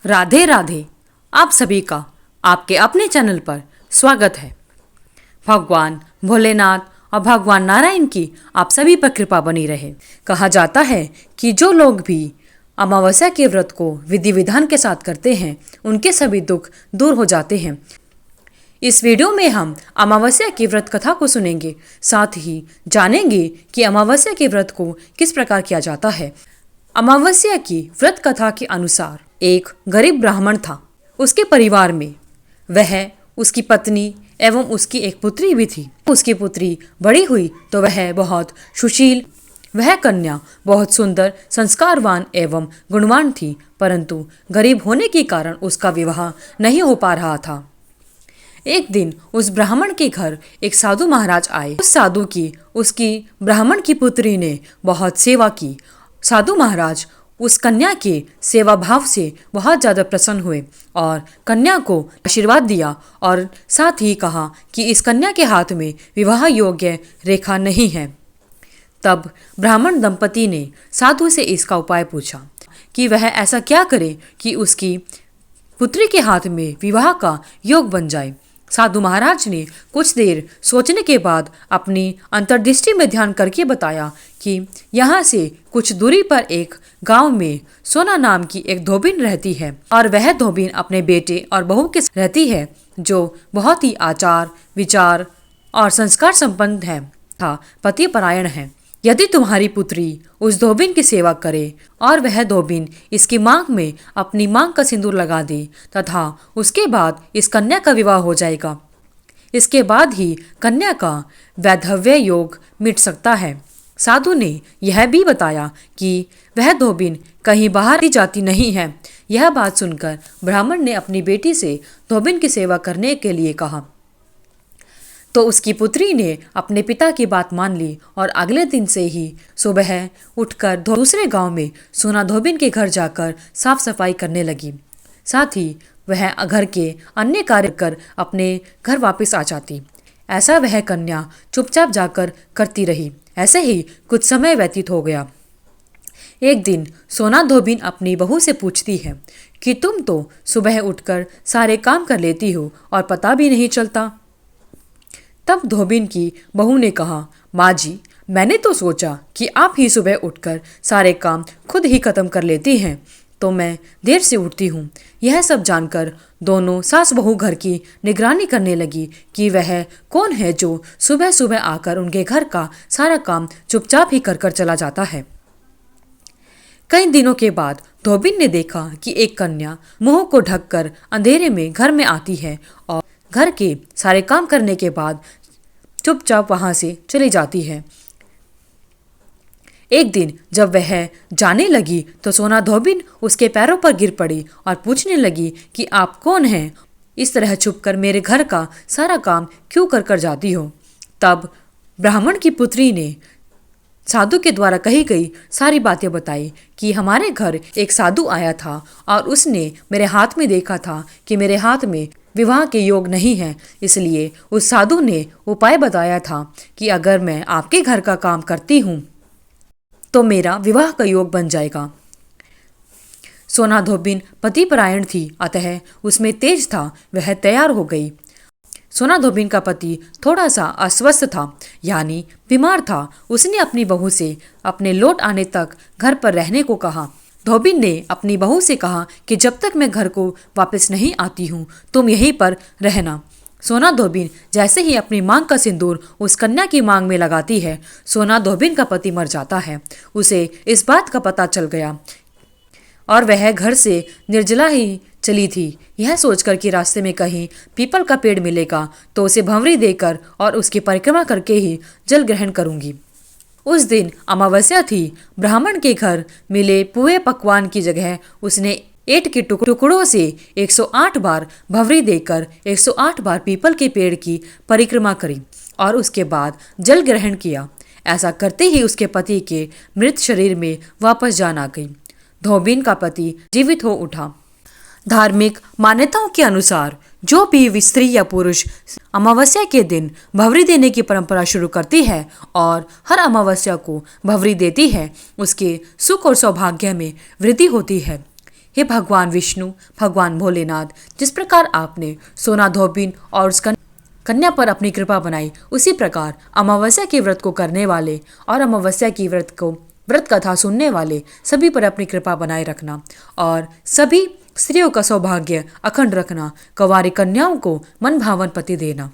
राधे राधे। आप सभी का आपके अपने चैनल पर स्वागत है। भगवान भोलेनाथ और भगवान नारायण की आप सभी पर कृपा बनी रहे। कहा जाता है कि जो लोग भी अमावस्या के व्रत को विधि विधान के साथ करते हैं उनके सभी दुख दूर हो जाते हैं। इस वीडियो में हम अमावस्या की व्रत कथा को सुनेंगे, साथ ही जानेंगे कि अमावस्या के व्रत को किस प्रकार किया जाता है। अमावस्या की व्रत कथा के अनुसार एक गरीब ब्राह्मण था। उसके परिवार में वह, उसकी पत्नी एवं उसकी एक पुत्री भी थी। उसकी पुत्री बड़ी हुई तो वह बहुत सुशील, वह कन्या बहुत सुंदर, संस्कारवान एवं गुणवान थी, परंतु गरीब होने के कारण उसका विवाह नहीं हो पा रहा था। एक दिन उस ब्राह्मण के घर एक साधु महाराज आए। उस साधु की उसकी ब्राह्मण की पुत्री ने बहुत सेवा की। साधु महाराज उस कन्या के सेवा भाव से बहुत ज़्यादा प्रसन्न हुए और कन्या को आशीर्वाद दिया और साथ ही कहा कि इस कन्या के हाथ में विवाह योग्य रेखा नहीं है। तब ब्राह्मण दंपति ने साधु से इसका उपाय पूछा कि वह ऐसा क्या करे कि उसकी पुत्री के हाथ में विवाह का योग बन जाए। साधु महाराज ने कुछ देर सोचने के बाद अपनी अंतर्दृष्टि में ध्यान करके बताया कि यहाँ से कुछ दूरी पर एक गांव में सोना नाम की एक धोबिन रहती है और वह धोबिन अपने बेटे और बहू के साथ रहती है, जो बहुत ही आचार विचार और संस्कार संपन्न है तथा पति परायण है। यदि तुम्हारी पुत्री उस धोबिन की सेवा करे और वह धोबिन इसकी मांग में अपनी मांग का सिंदूर लगा दे तथा उसके बाद इस कन्या का विवाह हो जाएगा। इसके बाद ही कन्या का वैधव्य योग मिट सकता है। साधु ने यह भी बताया कि वह धोबिन कहीं बाहर की जाती नहीं है। यह बात सुनकर ब्राह्मण ने अपनी बेटी से धोबिन की सेवा करने के लिए कहा, तो उसकी पुत्री ने अपने पिता की बात मान ली और अगले दिन से ही सुबह उठकर दूसरे गांव में सोना धोबिन के घर जाकर साफ सफाई करने लगी। साथ ही वह घर के अन्य कार्य कर अपने घर वापस आ जाती। ऐसा वह कन्या चुपचाप जाकर करती रही। ऐसे ही कुछ समय व्यतीत हो गया। एक दिन सोना धोबिन अपनी बहू से पूछती है कि तुम तो सुबह उठकर सारे काम कर लेती हो और पता भी नहीं चलता। तब धोबिन की बहू ने कहा, माँ जी, मैंने तो सोचा कि आप ही सुबह उठकर सारे काम खुद ही खत्म कर लेती हैं, तो मैं देर से उठती हूँ। यह सब जानकर दोनों सास बहू घर की निगरानी करने लगी कि वह कौन है जो सुबह सुबह आकर उनके घर का सारा काम चुपचाप ही कर चला जाता है। कई दिनों के बाद धोबिन ने देखा कि एक कन्या मुंह को ढककर अंधेरे में घर में आती है और घर के सारे काम करने के बाद चुपचाप वहां से चली जाती है। एक दिन जब वह जाने लगी तो सोना धोबिन उसके पैरों पर गिर पड़ी और पूछने लगी कि आप कौन हैं? इस तरह छुपकर मेरे घर का सारा काम क्यों कर जाती हो? तब ब्राह्मण की पुत्री ने साधु के द्वारा कही गई सारी बातें बताई कि हमारे घर एक साधु आया था और उसने मेरे हाथ में देखा था कि मेरे हाथ में विवाह के योग नहीं है, इसलिए उस साधु ने उपाय बताया था कि अगर मैं आपके घर का काम करती हूँ तो मेरा विवाह का योग बन जाएगा। सोना धोबिन पतिपरायण थी, अतः उसमें तेज था। वह तैयार हो गई। सोना धोबिन का पति थोड़ा सा अस्वस्थ था, यानी बीमार था। उसने अपनी बहू से अपने लौट आने तक घर पर रहने को कहा। धोबिन ने अपनी बहू से कहा कि जब तक मैं घर को वापस नहीं आती हूँ तुम यहीं पर रहना। सोना धोबिन जैसे ही अपनी मांग का सिंदूर उस कन्या की मांग में लगाती है, सोना धोबिन का पति मर जाता है। उसे इस बात का पता चल गया और वह घर से निर्जला ही चली थी, यह सोचकर कि रास्ते में कहीं पीपल का पेड़ मिलेगा तो उसे भंवरी देकर और उसकी परिक्रमा करके ही जल ग्रहण करूंगी। उस दिन अमावस्या थी। ब्राह्मण के घर मिले पुए पकवान की जगह उसने ईंट के टुकड़ों से 108 बार भंवरी देकर 108 बार पीपल के पेड़ की परिक्रमा करी और उसके बाद जल ग्रहण किया। ऐसा करते ही उसके पति के मृत शरीर में वापस जान आ गई। धोबिन का पति जीवित हो उठा। धार्मिक मान्यताओं के अनुसार जो भी स्त्री या पुरुष अमावस्या के दिन भंवरी देने की परंपरा शुरू करती है और हर अमावस्या को भंवरी देती है, उसके सुख और सौभाग्य में वृद्धि होती है। हे भगवान विष्णु, भगवान भोलेनाथ, जिस प्रकार आपने सोना धोबिन और उस कन्या पर अपनी कृपा बनाई, उसी प्रकार अमावस्या के व्रत को करने वाले और अमावस्या की व्रत कथा सुनने वाले सभी पर अपनी कृपा बनाए रखना और सभी स्त्रियों का सौभाग्य अखंड रखना। कुंवारी कन्याओं को मन भावन पति देना।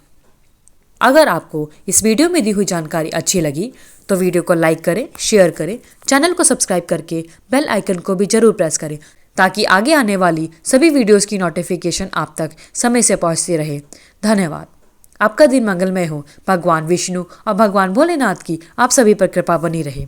अगर आपको इस वीडियो में दी हुई जानकारी अच्छी लगी तो वीडियो को लाइक करें, शेयर करें, चैनल को सब्सक्राइब करके बेल आइकन को भी जरूर प्रेस करें ताकि आगे आने वाली सभी वीडियोस की नोटिफिकेशन आप तक समय से पहुंचती रहे। धन्यवाद। आपका दिन मंगलमय हो। भगवान विष्णु और भगवान भोलेनाथ की आप सभी पर कृपा बनी रहे।